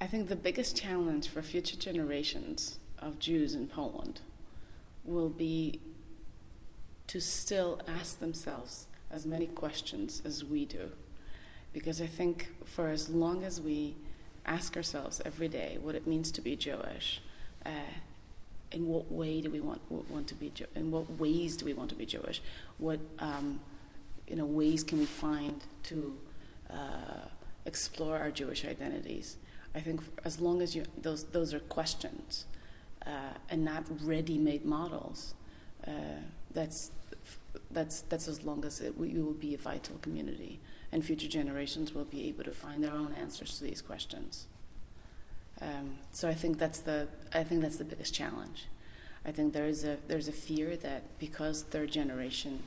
I think the biggest challenge for future generations of Jews in Poland will be to still ask themselves as many questions as we do. Because I think for as long as we ask ourselves every day what it means to be Jewish, in what way do we want to be Jewish? In what ways do we want to be Jewish? What ways can we find to explore our Jewish identities? I think as long as those are questions and not ready-made models, that's as long as we will be a vital community, and future generations will be able to find their own answers to these questions. So I think that's the biggest challenge. I think there's a fear that because third generation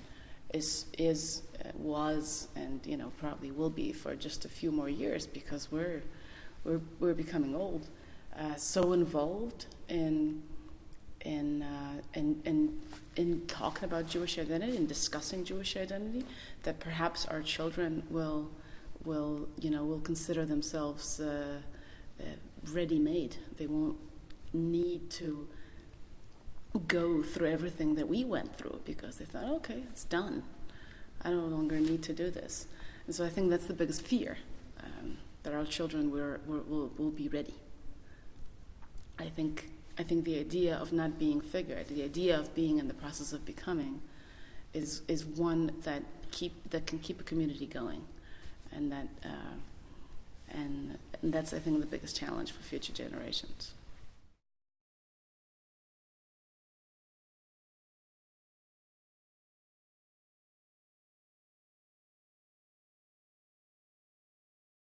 was and probably will be for just a few more years, because we're becoming old, so involved in talking about Jewish identity and discussing Jewish identity, that perhaps our children will consider themselves ready-made. They won't need to go through everything that we went through, because they thought, okay, it's done. I no longer need to do this. And so I think that's the biggest fear, that our children will be ready. I think the idea of not being figured, the idea of being in the process of becoming, is one that can keep a community going, and that's, I think, the biggest challenge for future generations.